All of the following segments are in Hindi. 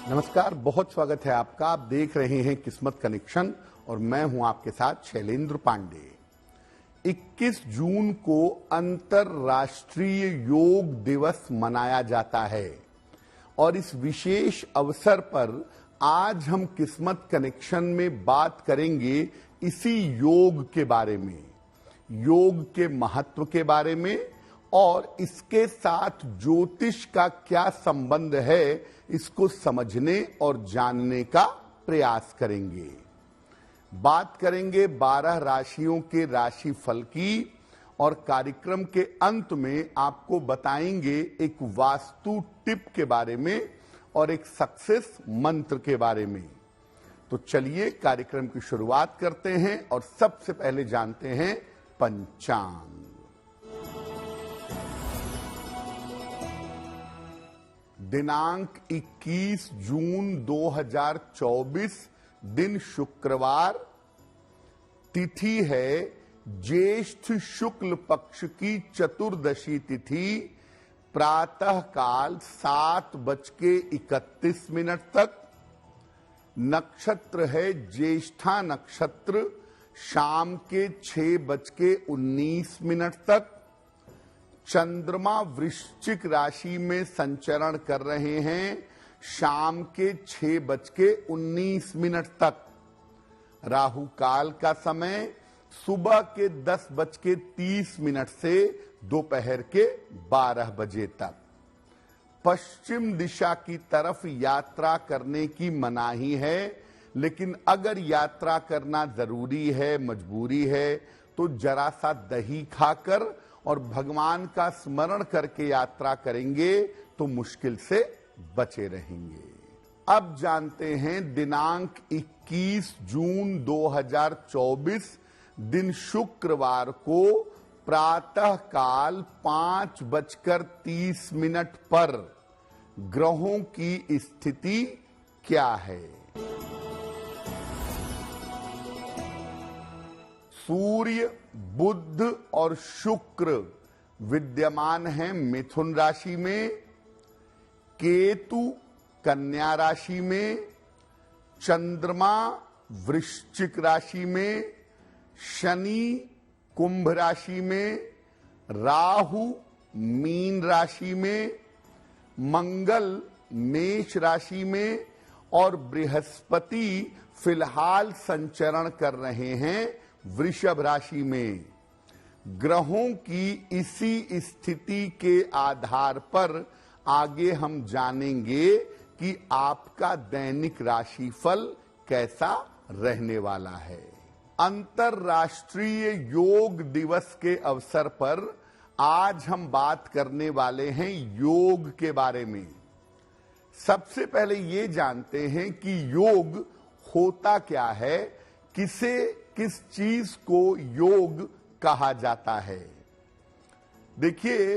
नमस्कार, बहुत स्वागत है आपका। आप देख रहे हैं किस्मत कनेक्शन और मैं हूं आपके साथ शैलेंद्र पांडे। 21 जून को अंतर्राष्ट्रीय योग दिवस मनाया जाता है और इस विशेष अवसर पर आज हम किस्मत कनेक्शन में बात करेंगे इसी योग के बारे में, योग के महत्व के बारे में और इसके साथ ज्योतिष का क्या संबंध है, इसको समझने और जानने का प्रयास करेंगे। बात करेंगे 12 राशियों के राशि फल की और कार्यक्रम के अंत में आपको बताएंगे एक वास्तु टिप के बारे में और एक सक्सेस मंत्र के बारे में। तो चलिए कार्यक्रम की शुरुआत करते हैं और सबसे पहले जानते हैं पंचांग। दिनांक 21 जून 2024, दिन शुक्रवार, तिथि है ज्येष्ठ शुक्ल पक्ष की चतुर्दशी तिथि, प्रातः काल 7:31 तक। नक्षत्र है ज्येष्ठा नक्षत्र, शाम के 6:19 तक। चंद्रमा वृश्चिक राशि में संचरण कर रहे हैं शाम के 6:19 तक। राहु काल का समय सुबह के 10:30 से दोपहर के 12 बजे तक। पश्चिम दिशा की तरफ यात्रा करने की मनाही है, लेकिन अगर यात्रा करना जरूरी है, मजबूरी है, तो जरा सा दही खाकर और भगवान का स्मरण करके यात्रा करेंगे तो मुश्किल से बचे रहेंगे। अब जानते हैं दिनांक 21 जून 2024, दिन शुक्रवार को प्रातः काल 5:30 पर ग्रहों की स्थिति क्या है। सूर्य, बुध और शुक्र विद्यमान हैं मिथुन राशि में, केतु कन्या राशि में, चंद्रमा वृश्चिक राशि में, शनि कुंभ राशि में, राहु मीन राशि में, मंगल मेष राशि में और बृहस्पति फिलहाल संचरण कर रहे हैं वृषभ राशि में। ग्रहों की इसी स्थिति के आधार पर आगे हम जानेंगे कि आपका दैनिक राशिफल कैसा रहने वाला है। अंतर्राष्ट्रीय योग दिवस के अवसर पर आज हम बात करने वाले हैं योग के बारे में। सबसे पहले ये जानते हैं कि योग होता क्या है, किस चीज को योग कहा जाता है। देखिए,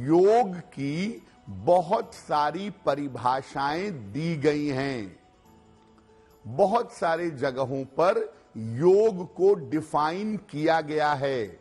योग की बहुत सारी परिभाषाएं दी गई हैं। बहुत सारे जगहों पर योग को डिफाइन किया गया है,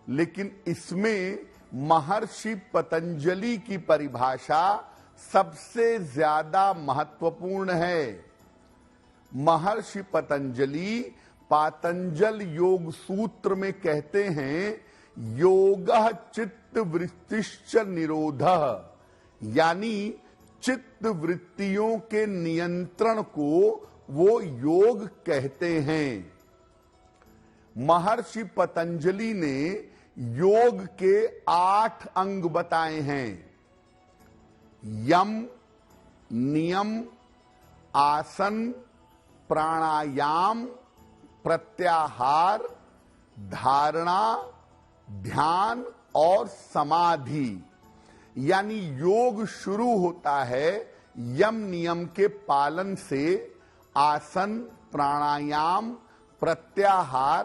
लेकिन इसमें महर्षि पतंजलि की परिभाषा सबसे ज्यादा महत्वपूर्ण है। महर्षि पतंजलि पातंजल योग सूत्र में कहते हैं, योगः चित्त वृत्तिश्च निरोधः, यानी चित्त वृत्तियों के नियंत्रण को वो योग कहते हैं। महर्षि पतंजलि ने योग के 8 अंग बताए हैं। यम, नियम, आसन, प्राणायाम, प्रत्याहार, धारणा, ध्यान और समाधि। यानी योग शुरू होता है यम नियम के पालन से, आसन, प्राणायाम, प्रत्याहार,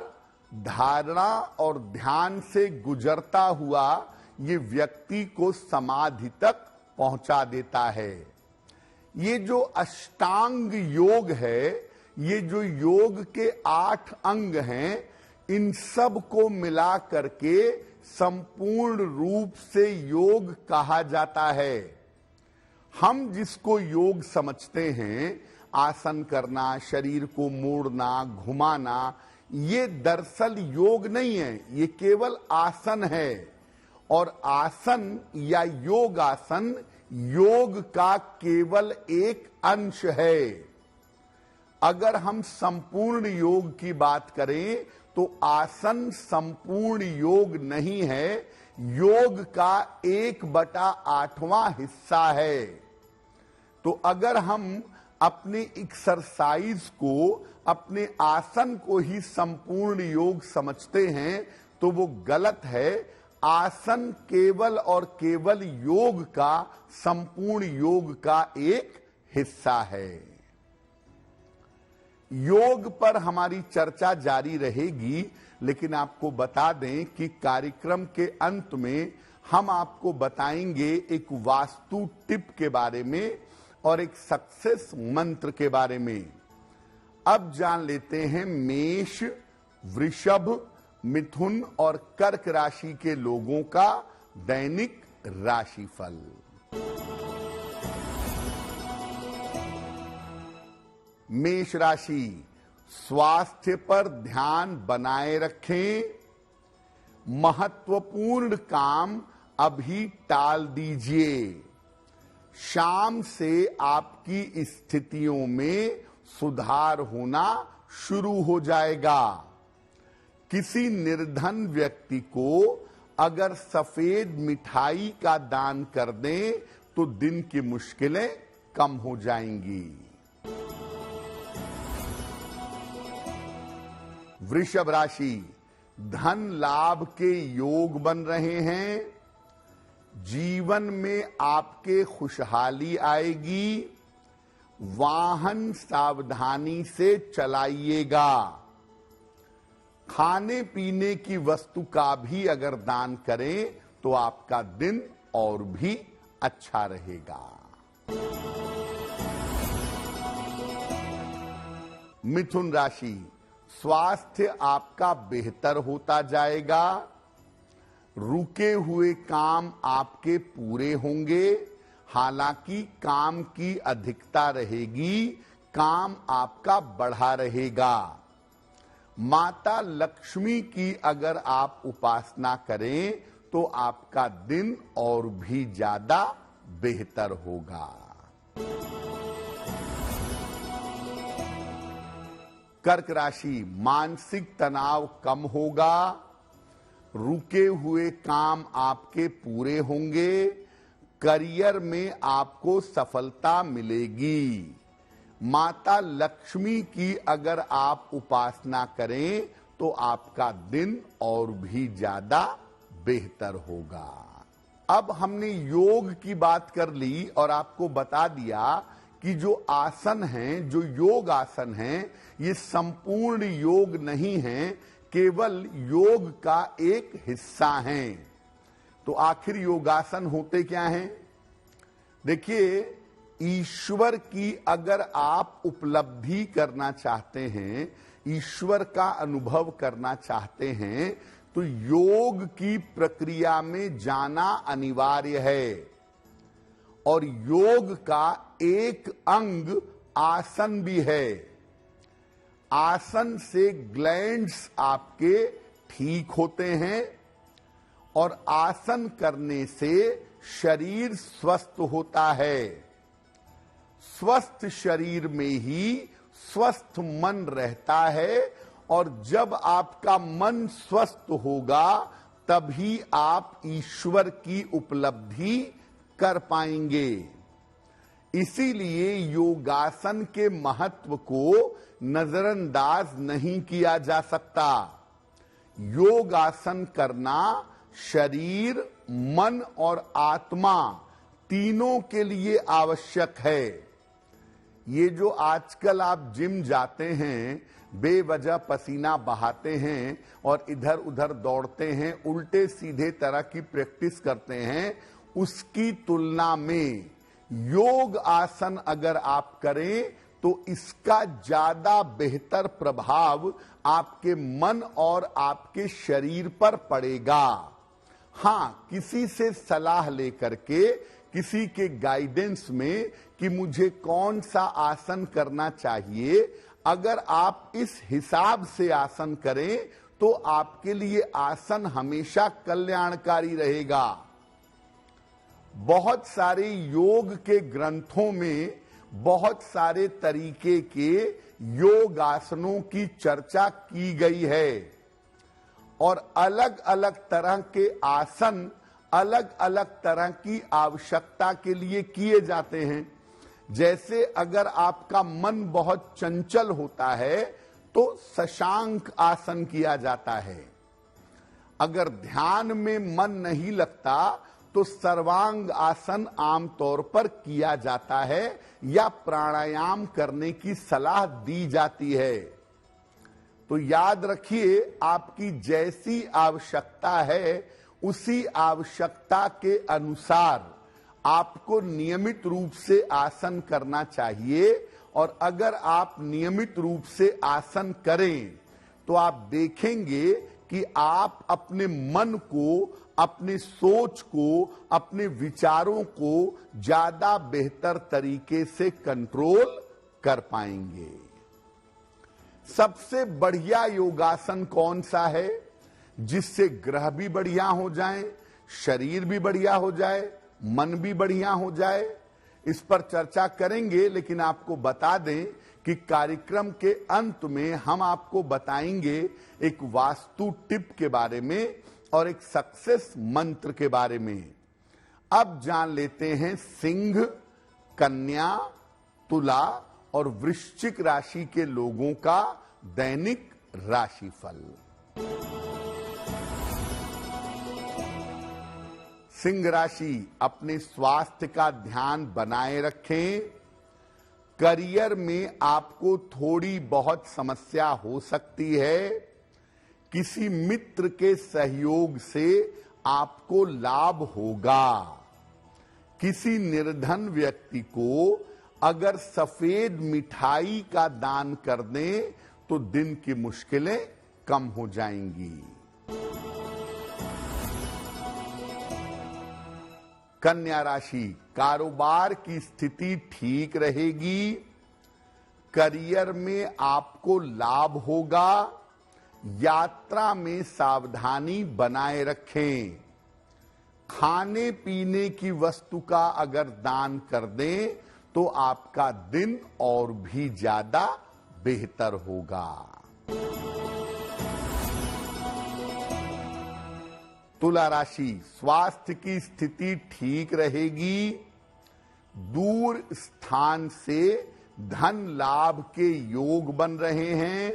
धारणा और ध्यान से गुजरता हुआ ये व्यक्ति को समाधि तक पहुंचा देता है। ये जो अष्टांग योग है, ये जो योग के 8 अंग हैं, इन सब को मिला करके संपूर्ण रूप से योग कहा जाता है। हम जिसको योग समझते हैं, आसन करना, शरीर को मोड़ना, घुमाना, ये दरअसल योग नहीं है, ये केवल आसन है। और आसन या योगासन योग का केवल एक अंश है। अगर हम संपूर्ण योग की बात करें तो आसन संपूर्ण योग नहीं है, योग का 1/8वां हिस्सा है। तो अगर हम अपने एक्सरसाइज को, अपने आसन को ही संपूर्ण योग समझते हैं तो वो गलत है। आसन केवल और केवल योग का, संपूर्ण योग का एक हिस्सा है। योग पर हमारी चर्चा जारी रहेगी, लेकिन आपको बता दें कि कार्यक्रम के अंत में हम आपको बताएंगे एक वास्तु टिप के बारे में और एक सक्सेस मंत्र के बारे में। अब जान लेते हैं मेष, वृषभ, मिथुन और कर्क राशि के लोगों का दैनिक राशिफल। मेष राशि, स्वास्थ्य पर ध्यान बनाए रखें। महत्वपूर्ण काम अभी टाल दीजिए। शाम से आपकी स्थितियों में सुधार होना शुरू हो जाएगा। किसी निर्धन व्यक्ति को अगर सफेद मिठाई का दान कर दें तो दिन की मुश्किलें कम हो जाएंगी। वृषभ राशि, धन लाभ के योग बन रहे हैं। जीवन में आपके खुशहाली आएगी। वाहन सावधानी से चलाइएगा। खाने पीने की वस्तु का भी अगर दान करें तो आपका दिन और भी अच्छा रहेगा। मिथुन राशि, स्वास्थ्य आपका बेहतर होता जाएगा। रुके हुए काम आपके पूरे होंगे। हालांकि काम की अधिकता रहेगी, काम आपका बढ़ा रहेगा। माता लक्ष्मी की अगर आप उपासना करें तो आपका दिन और भी ज्यादा बेहतर होगा। कर्क राशि, मानसिक तनाव कम होगा। रुके हुए काम आपके पूरे होंगे। करियर में आपको सफलता मिलेगी। माता लक्ष्मी की अगर आप उपासना करें तो आपका दिन और भी ज्यादा बेहतर होगा। अब हमने योग की बात कर ली और आपको बता दिया कि जो आसन हैं, जो योग आसन हैं, ये संपूर्ण योग नहीं है, केवल योग का एक हिस्सा हैं। तो आखिर योगासन होते क्या हैं? देखिए, ईश्वर की अगर आप उपलब्धि करना चाहते हैं, ईश्वर का अनुभव करना चाहते हैं, तो योग की प्रक्रिया में जाना अनिवार्य है। और योग का एक अंग आसन भी है। आसन से ग्लैंड्स आपके ठीक होते हैं और आसन करने से शरीर स्वस्थ होता है। स्वस्थ शरीर में ही स्वस्थ मन रहता है और जब आपका मन स्वस्थ होगा तभी आप ईश्वर की उपलब्धि कर पाएंगे। इसीलिए योगासन के महत्व को नजरअंदाज नहीं किया जा सकता। योगासन करना शरीर, मन और आत्मा तीनों के लिए आवश्यक है। ये जो आजकल आप जिम जाते हैं, बेवजह पसीना बहाते हैं और इधर उधर दौड़ते हैं, उल्टे सीधे तरह की प्रैक्टिस करते हैं, उसकी तुलना में योग आसन अगर आप करें तो इसका ज्यादा बेहतर प्रभाव आपके मन और आपके शरीर पर पड़ेगा। हां, किसी से सलाह लेकर के, किसी के गाइडेंस में कि मुझे कौन सा आसन करना चाहिए, अगर आप इस हिसाब से आसन करें तो आपके लिए आसन हमेशा कल्याणकारी रहेगा। बहुत सारे योग के ग्रंथों में बहुत सारे तरीके के योग आसनों की चर्चा की गई है और अलग अलग तरह के आसन अलग अलग तरह की आवश्यकता के लिए किए जाते हैं। जैसे अगर आपका मन बहुत चंचल होता है तो शशांक आसन किया जाता है। अगर ध्यान में मन नहीं लगता तो सर्वांग आसन आमतौर पर किया जाता है या प्राणायाम करने की सलाह दी जाती है। तो याद रखिए, आपकी जैसी आवश्यकता है उसी आवश्यकता के अनुसार आपको नियमित रूप से आसन करना चाहिए। और अगर आप नियमित रूप से आसन करें तो आप देखेंगे कि आप अपने मन को, अपने सोच को, अपने विचारों को ज्यादा बेहतर तरीके से कंट्रोल कर पाएंगे। सबसे बढ़िया योगासन कौन सा है जिससे ग्रह भी बढ़िया हो जाए, शरीर भी बढ़िया हो जाए, मन भी बढ़िया हो जाए? इस पर चर्चा करेंगे, लेकिन आपको बता दें कि कार्यक्रम के अंत में हम आपको बताएंगे एक वास्तु टिप के बारे में और एक सक्सेस मंत्र के बारे में। अब जान लेते हैं सिंह, कन्या, तुला और वृश्चिक राशि के लोगों का दैनिक राशिफल। सिंह राशि, अपने स्वास्थ्य का ध्यान बनाए रखें। करियर में आपको थोड़ी बहुत समस्या हो सकती है। किसी मित्र के सहयोग से आपको लाभ होगा। किसी निर्धन व्यक्ति को अगर सफेद मिठाई का दान कर दें तो दिन की मुश्किलें कम हो जाएंगी। कन्या राशि, कारोबार की स्थिति ठीक रहेगी। करियर में आपको लाभ होगा। यात्रा में सावधानी बनाए रखें। खाने पीने की वस्तु का अगर दान कर दें तो आपका दिन और भी ज्यादा बेहतर होगा। तुला राशि, स्वास्थ्य की स्थिति ठीक रहेगी। दूर स्थान से धन लाभ के योग बन रहे हैं।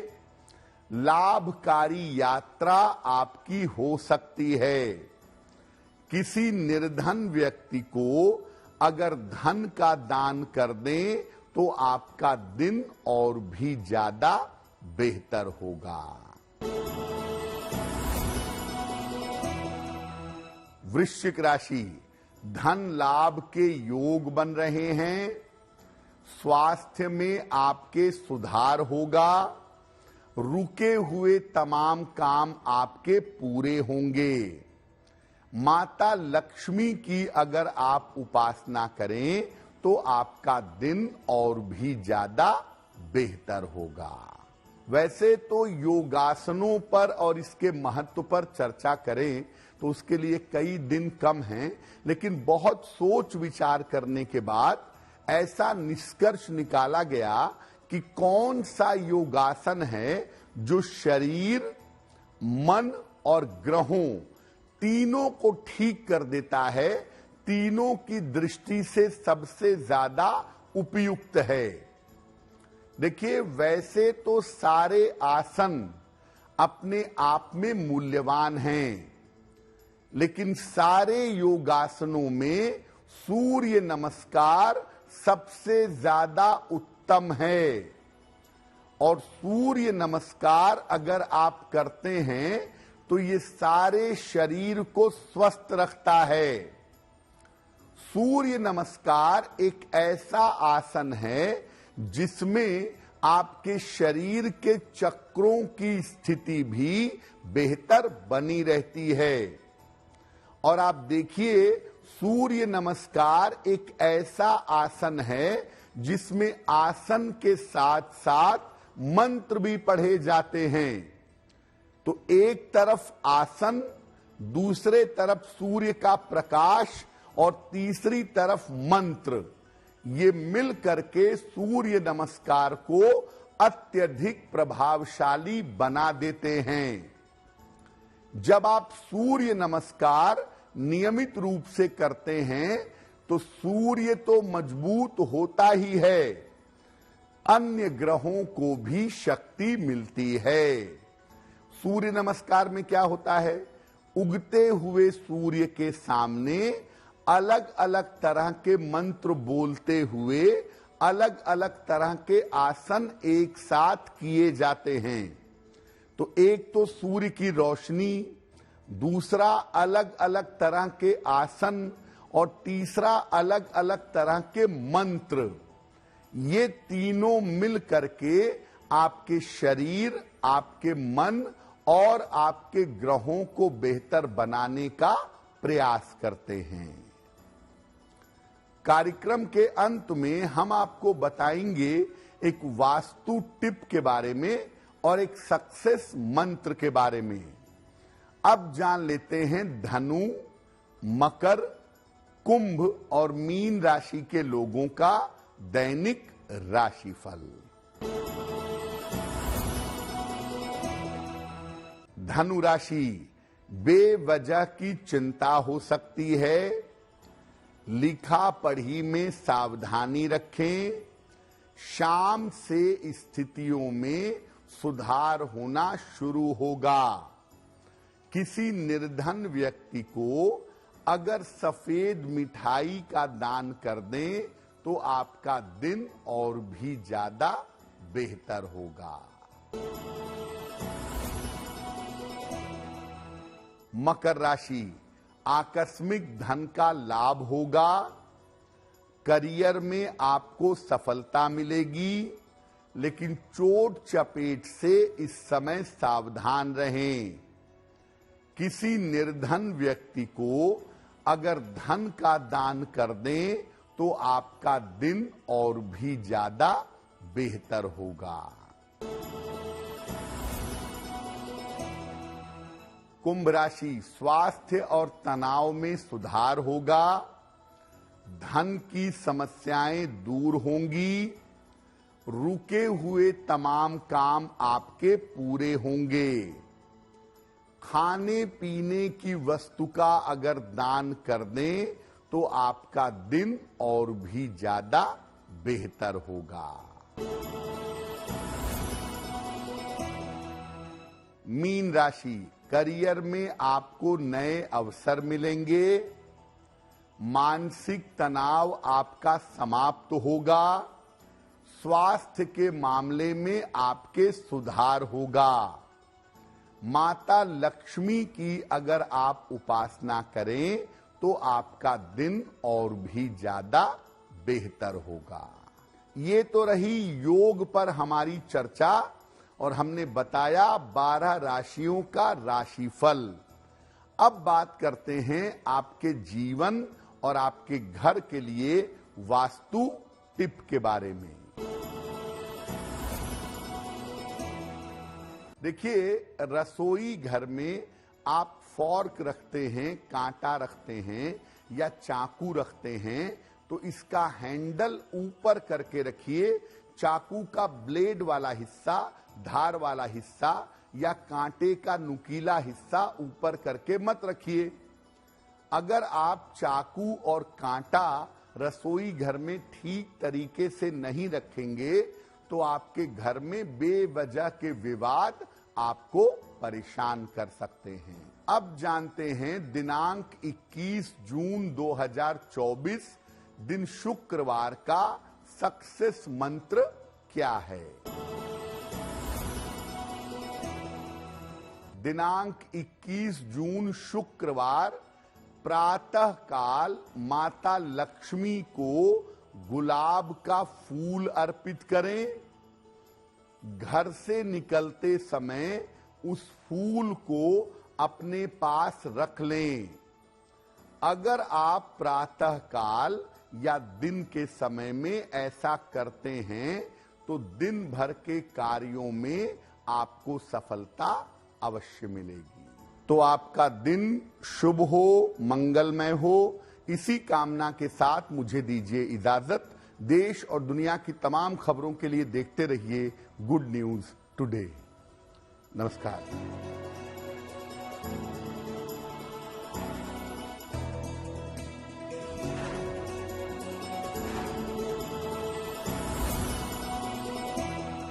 लाभकारी यात्रा आपकी हो सकती है। किसी निर्धन व्यक्ति को अगर धन का दान कर दें तो आपका दिन और भी ज्यादा बेहतर होगा। वृश्चिक राशि, धन लाभ के योग बन रहे हैं। स्वास्थ्य में आपके सुधार होगा। रुके हुए तमाम काम आपके पूरे होंगे। माता लक्ष्मी की अगर आप उपासना करें तो आपका दिन और भी ज्यादा बेहतर होगा। वैसे तो योगासनों पर और इसके महत्व पर चर्चा करें तो उसके लिए कई दिन कम हैं, लेकिन बहुत सोच विचार करने के बाद ऐसा निष्कर्ष निकाला गया कि कौन सा योगासन है जो शरीर, मन और ग्रहों तीनों को ठीक कर देता है, तीनों की दृष्टि से सबसे ज्यादा उपयुक्त है। देखिए, वैसे तो सारे आसन अपने आप में मूल्यवान हैं, लेकिन सारे योगासनों में सूर्य नमस्कार सबसे ज्यादा उत्तम है। और सूर्य नमस्कार अगर आप करते हैं तो ये सारे शरीर को स्वस्थ रखता है। सूर्य नमस्कार एक ऐसा आसन है जिसमें आपके शरीर के चक्रों की स्थिति भी बेहतर बनी रहती है। और आप देखिए, सूर्य नमस्कार एक ऐसा आसन है जिसमें आसन के साथ साथ मंत्र भी पढ़े जाते हैं। तो एक तरफ आसन, दूसरे तरफ सूर्य का प्रकाश और तीसरी तरफ मंत्र, ये मिल करके सूर्य नमस्कार को अत्यधिक प्रभावशाली बना देते हैं। जब आप सूर्य नमस्कार नियमित रूप से करते हैं तो सूर्य तो मजबूत होता ही है, अन्य ग्रहों को भी शक्ति मिलती है। सूर्य नमस्कार में क्या होता है? उगते हुए सूर्य के सामने अलग अलग तरह के मंत्र बोलते हुए अलग अलग तरह के आसन एक साथ किए जाते हैं। तो एक तो सूर्य की रोशनी, दूसरा अलग अलग तरह के आसन और तीसरा अलग अलग तरह के मंत्र, ये तीनों मिल करके आपके शरीर, आपके मन और आपके ग्रहों को बेहतर बनाने का प्रयास करते हैं। कार्यक्रम के अंत में हम आपको बताएंगे एक वास्तु टिप के बारे में और एक सक्सेस मंत्र के बारे में। अब जान लेते हैं धनु, मकर, कुंभ और मीन राशि के लोगों का दैनिक राशिफल। धनु राशि, बेवजह की चिंता हो सकती है, लिखा पढ़ी में सावधानी रखें, शाम से स्थितियों में सुधार होना शुरू होगा। किसी निर्धन व्यक्ति को अगर सफेद मिठाई का दान कर दें तो आपका दिन और भी ज्यादा बेहतर होगा। मकर राशि, आकस्मिक धन का लाभ होगा, करियर में आपको सफलता मिलेगी, लेकिन चोट चपेट से इस समय सावधान रहें। किसी निर्धन व्यक्ति को अगर धन का दान कर दें तो आपका दिन और भी ज्यादा बेहतर होगा। कुंभ राशि, स्वास्थ्य और तनाव में सुधार होगा, धन की समस्याएं दूर होंगी, रुके हुए तमाम काम आपके पूरे होंगे। खाने पीने की वस्तु का अगर दान कर दें तो आपका दिन और भी ज्यादा बेहतर होगा। मीन राशि, करियर में आपको नए अवसर मिलेंगे, मानसिक तनाव आपका समाप्त होगा, स्वास्थ्य के मामले में आपके सुधार होगा। माता लक्ष्मी की अगर आप उपासना करें तो आपका दिन और भी ज्यादा बेहतर होगा। ये तो रही योग पर हमारी चर्चा और हमने बताया 12 राशियों का राशिफल। अब बात करते हैं आपके जीवन और आपके घर के लिए वास्तु टिप के बारे में। देखिए, रसोई घर में आप फॉर्क रखते हैं, कांटा रखते हैं या चाकू रखते हैं तो इसका हैंडल ऊपर करके रखिए। चाकू का ब्लेड वाला हिस्सा, धार वाला हिस्सा या कांटे का नुकीला हिस्सा ऊपर करके मत रखिए। अगर आप चाकू और कांटा रसोई घर में ठीक तरीके से नहीं रखेंगे तो आपके घर में बेवजह के विवाद आपको परेशान कर सकते हैं। अब जानते हैं दिनांक 21 जून 2024 दिन शुक्रवार का सक्सेस मंत्र क्या है। दिनांक 21 जून शुक्रवार प्रातः काल माता लक्ष्मी को गुलाब का फूल अर्पित करें। घर से निकलते समय उस फूल को अपने पास रख लें। अगर आप प्रातः काल या दिन के समय में ऐसा करते हैं तो दिन भर के कार्यों में आपको सफलता अवश्य मिलेगी। तो आपका दिन शुभ हो, मंगलमय हो, इसी कामना के साथ मुझे दीजिए इजाजत। देश और दुनिया की तमाम खबरों के लिए देखते रहिए गुड न्यूज टुडे। नमस्कार।